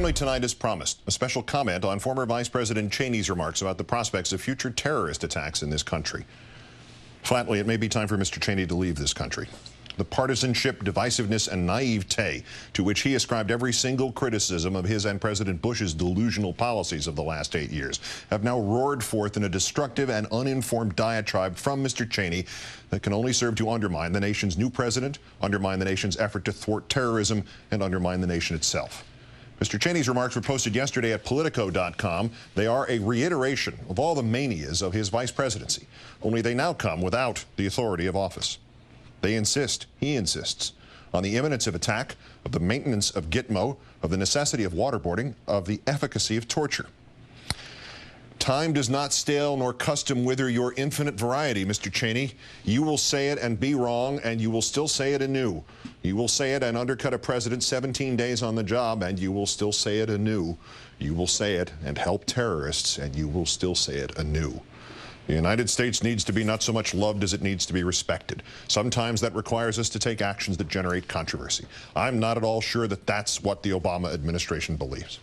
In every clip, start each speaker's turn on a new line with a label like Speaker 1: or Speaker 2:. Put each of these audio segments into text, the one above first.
Speaker 1: Finally tonight, as promised, a special comment on former Vice President Cheney's remarks about the prospects of future terrorist attacks in this country. Flatly, it may be time for Mr. Cheney to leave this country. The partisanship, divisiveness, and naivete to which he ascribed every single criticism of his and President Bush's delusional policies of the last 8 years have now roared forth in a destructive and uninformed diatribe from Mr. Cheney that can only serve to undermine the nation's new president, undermine the nation's effort to thwart terrorism, and undermine the nation itself. Mr. Cheney's remarks were posted yesterday at Politico.com. They are a reiteration of all the manias of his vice presidency, only they now come without the authority of office. They insist, he insists, on the imminence of attack, of the maintenance of Gitmo, of the necessity of waterboarding, of the efficacy of torture. Time does not stale nor custom wither your infinite variety, Mr. Cheney. You will say it and be wrong, and you will still say it anew. You will say it and undercut a president 17 days on the job, and you will still say it anew. You will say it and help terrorists, and you will still say it anew. The United States needs to be not so much loved as it needs to be respected. Sometimes that requires us to take actions that generate controversy. I'm not at all sure that that's what the Obama administration believes.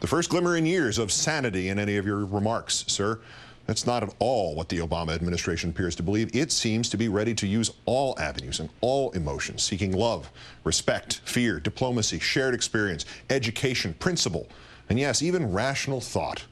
Speaker 1: The first glimmer in years of sanity in any of your remarks, sir. That's not at all what the Obama administration appears to believe. It seems to be ready to use all avenues and all emotions, seeking love, respect, fear, diplomacy, shared experience, education, principle, and yes, even rational thought.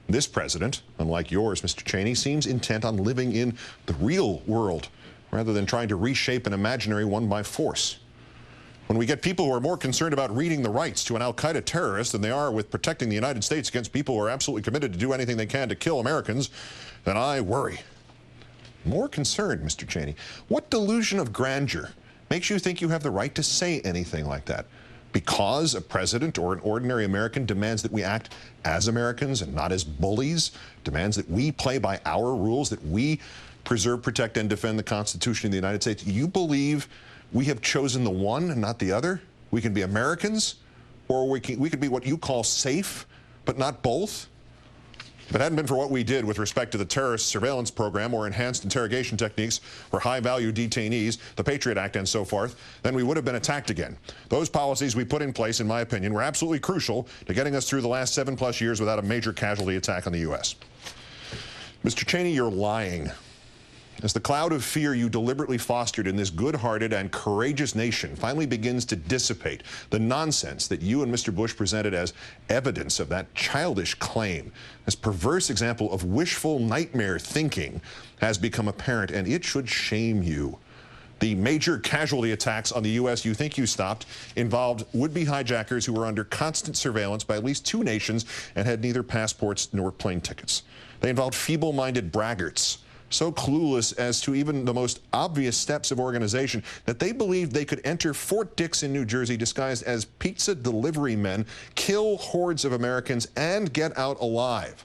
Speaker 1: This president, unlike yours, Mr. Cheney, seems intent on living in the real world rather than trying to reshape an imaginary one by force. When we get people who are more concerned about reading the rights to an al-Qaeda terrorist than they are with protecting the United States against people who are absolutely committed to do anything they can to kill Americans, then I worry. More concerned, Mr. Cheney. What delusion of grandeur makes you think you have the right to say anything like that? Because a president or an ordinary American demands that we act as Americans and not as bullies, demands that we play by our rules, that we preserve, protect, and defend the Constitution of the United States, you believe we have chosen the one and not the other? We can be Americans, or we could be what you call safe, but not both? If it hadn't been for what we did with respect to the terrorist surveillance program or enhanced interrogation techniques for high-value detainees, the Patriot Act and so forth, then we would have been attacked again. Those policies we put in place, in my opinion, were absolutely crucial to getting us through the last 7+ years without a major casualty attack on the U.S. Mr. Cheney, you're lying. As the cloud of fear you deliberately fostered in this good-hearted and courageous nation finally begins to dissipate, the nonsense that you and Mr. Bush presented as evidence of that childish claim, this perverse example of wishful nightmare thinking, has become apparent, and it should shame you. The major casualty attacks on the U.S. you think you stopped involved would-be hijackers who were under constant surveillance by at least 2 nations and had neither passports nor plane tickets. They involved feeble-minded braggarts, so clueless as to even the most obvious steps of organization that they believed they could enter Fort Dix in New Jersey disguised as pizza delivery men, kill hordes of Americans, and get out alive,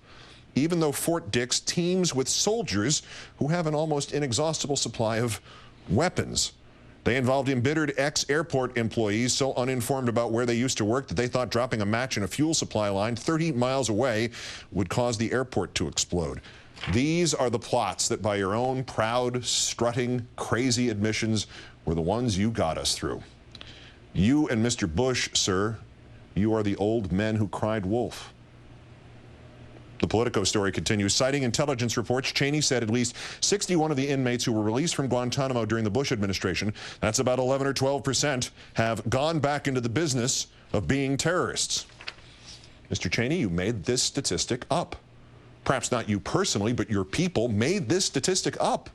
Speaker 1: even though Fort Dix teems with soldiers who have an almost inexhaustible supply of weapons. They involved embittered ex-airport employees so uninformed about where they used to work that they thought dropping a match in a fuel supply line 30 miles away would cause the airport to explode. These are the plots that, by your own proud, strutting, crazy admissions, were the ones you got us through. You and Mr. Bush, sir, you are the old men who cried wolf. The Politico story continues. Citing intelligence reports, Cheney said at least 61 of the inmates who were released from Guantanamo during the Bush administration, that's about 11 or 12%, have gone back into the business of being terrorists. Mr. Cheney, you made this statistic up. Perhaps not you personally, but your people made this statistic up.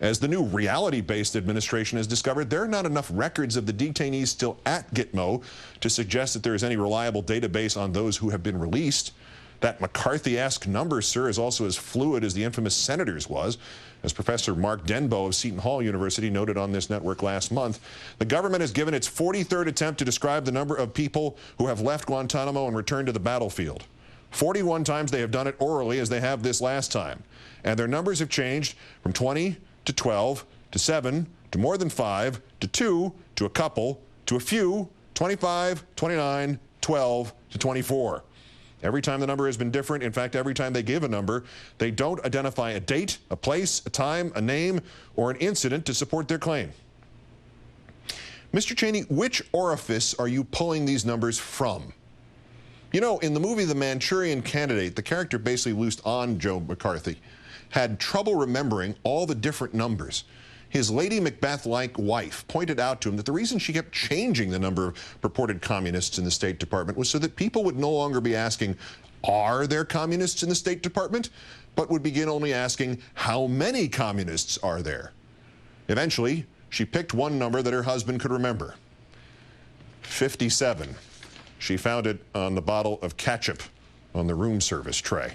Speaker 1: As the new reality-based administration has discovered, there are not enough records of the detainees still at Gitmo to suggest that there is any reliable database on those who have been released. That McCarthy-esque number, sir, is also as fluid as the infamous Senators was. As Professor Mark Denbo of Seton Hall University noted on this network last month, the government has given its 43rd attempt to describe the number of people who have left Guantanamo and returned to the battlefield. 41 times they have done it orally, as they have this last time. And their numbers have changed from 20 to 12 to 7 to more than 5 to 2 to a couple to a few, 25, 29, 12 to 24. Every time the number has been different, in fact, every time they give a number, they don't identify a date, a place, a time, a name, or an incident to support their claim. Mr. Cheney, which orifice are you pulling these numbers from? You know, in the movie The Manchurian Candidate, the character basically loosed on Joe McCarthy had trouble remembering all the different numbers. His Lady Macbeth-like wife pointed out to him that the reason she kept changing the number of purported communists in the State Department was so that people would no longer be asking, are there communists in the State Department? But would begin only asking, how many communists are there? Eventually, she picked one number that her husband could remember. 57. She found it on the bottle of ketchup on the room service tray.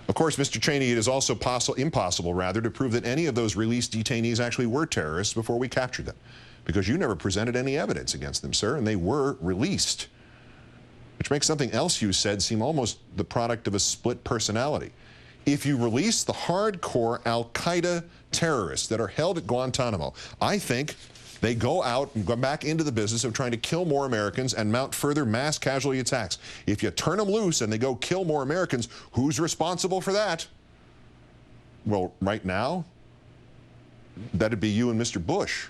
Speaker 1: Of course, Mr. Cheney, it is also impossible, to prove that any of those released detainees actually were terrorists before we captured them, because you never presented any evidence against them, sir, and they were released, which makes something else you said seem almost the product of a split personality. If you release the hardcore al-Qaeda terrorists that are held at Guantanamo, I think they go out and go back into the business of trying to kill more Americans and mount further mass casualty attacks. If you turn them loose and they go kill more Americans, who's responsible for that? Well, right now, that'd be you and Mr. Bush.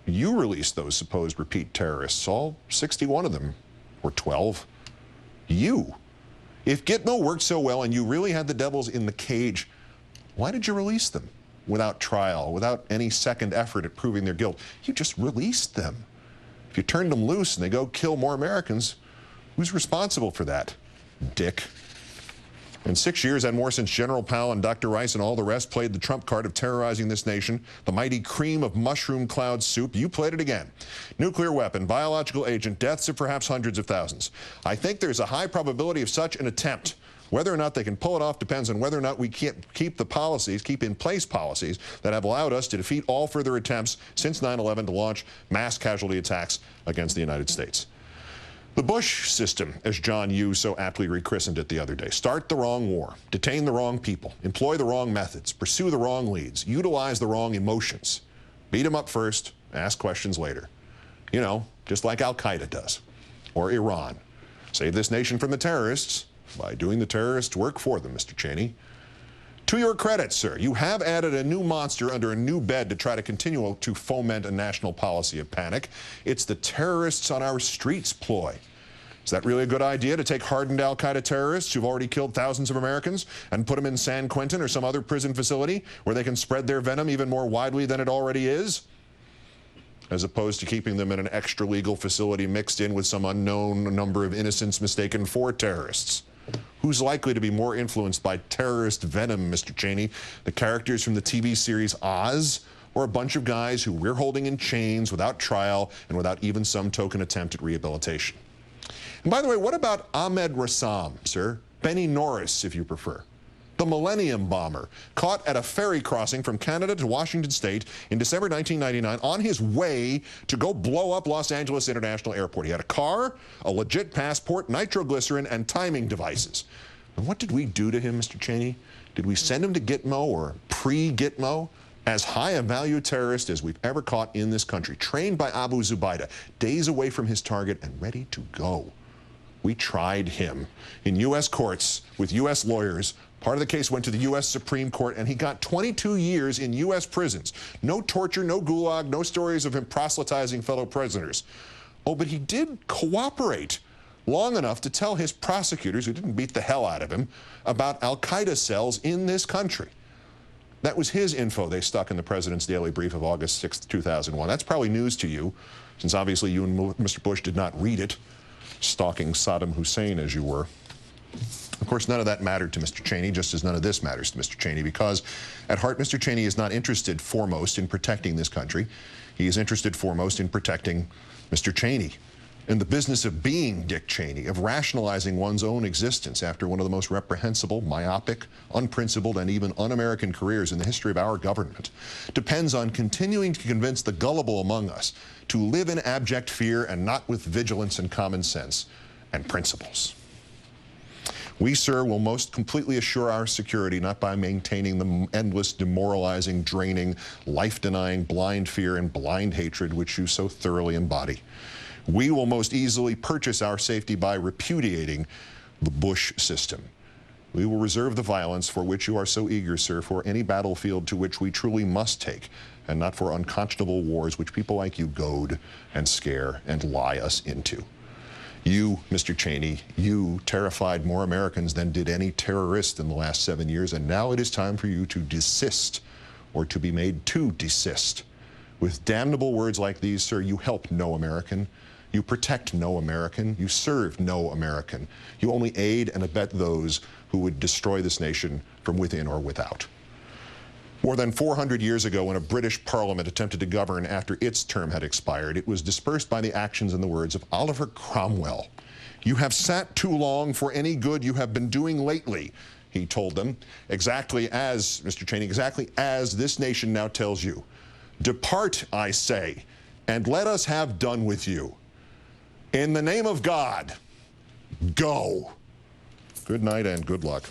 Speaker 1: You released those supposed repeat terrorists, all 61 of them, or 12. You. If Gitmo worked so well and you really had the devils in the cage, why did you release them? Without trial, without any second effort at proving their guilt. You just released them. If you turned them loose and they go kill more Americans, who's responsible for that? Dick. In 6 years and more since General Powell and Dr. Rice and all the rest played the trump card of terrorizing this nation, the mighty cream of mushroom cloud soup, you played it again. Nuclear weapon, biological agent, deaths of perhaps hundreds of thousands. I think there's a high probability of such an attempt. Whether or not they can pull it off depends on whether or not we keep in place policies that have allowed us to defeat all further attempts since 9/11 to launch mass casualty attacks against the United States. The Bush system, as John Yoo so aptly rechristened it the other day. Start the wrong war, detain the wrong people, employ the wrong methods, pursue the wrong leads, utilize the wrong emotions. Beat them up first, ask questions later. You know, just like Al-Qaeda does, or Iran. Save this nation from the terrorists by doing the terrorist work for them, Mr. Cheney. To your credit, sir, you have added a new monster under a new bed to try to continue to foment a national policy of panic. It's the terrorists on our streets ploy. Is that really a good idea, to take hardened al-Qaeda terrorists who've already killed thousands of Americans and put them in San Quentin or some other prison facility where they can spread their venom even more widely than it already is, as opposed to keeping them in an extra-legal facility mixed in with some unknown number of innocents mistaken for terrorists? Who's likely to be more influenced by terrorist venom, Mr. Cheney? The characters from the TV series Oz, or a bunch of guys who we're holding in chains without trial and without even some token attempt at rehabilitation? And by the way, what about Ahmed Rassam, sir? Benny Norris, if you prefer. The Millennium Bomber, caught at a ferry crossing from Canada to Washington State in December 1999 on his way to go blow up Los Angeles International Airport. He had a car, a legit passport, nitroglycerin, and timing devices. And what did we do to him, Mr. Cheney? Did we send him to Gitmo or pre-Gitmo? As high a value terrorist as we've ever caught in this country, trained by Abu Zubaydah, days away from his target and ready to go. We tried him in U.S. courts with U.S. lawyers. Part of the case went to the U.S. Supreme Court, and he got 22 years in U.S. prisons. No torture, no gulag, no stories of him proselytizing fellow prisoners. Oh, but he did cooperate long enough to tell his prosecutors, who didn't beat the hell out of him, about al-Qaeda cells in this country. That was his info they stuck in the President's Daily Brief of August 6, 2001. That's probably news to you, since obviously you and Mr. Bush did not read it, stalking Saddam Hussein as you were. Of course, none of that mattered to Mr. Cheney, just as none of this matters to Mr. Cheney, because at heart, Mr. Cheney is not interested foremost in protecting this country. He is interested foremost in protecting Mr. Cheney, in the business of being Dick Cheney, of rationalizing one's own existence after one of the most reprehensible, myopic, unprincipled, and even un-American careers in the history of our government, depends on continuing to convince the gullible among us to live in abject fear and not with vigilance and common sense and principles. We, sir, will most completely assure our security not by maintaining the endless, demoralizing, draining, life-denying, blind fear and blind hatred which you so thoroughly embody. We will most easily purchase our safety by repudiating the Bush system. We will reserve the violence for which you are so eager, sir, for any battlefield to which we truly must take, and not for unconscionable wars which people like you goad and scare and lie us into. You, Mr. Cheney, you terrified more Americans than did any terrorist in the last 7 years, and now it is time for you to desist, or to be made to desist. With damnable words like these, sir, you help no American. You protect no American. You serve no American. You only aid and abet those who would destroy this nation from within or without. More than 400 years ago, when a British Parliament attempted to govern after its term had expired, it was dispersed by the actions and the words of Oliver Cromwell. "You have sat too long for any good you have been doing lately," he told them, exactly as, Mr. Cheney, exactly as this nation now tells you. "Depart, I say, and let us have done with you. In the name of God, go." Good night and good luck.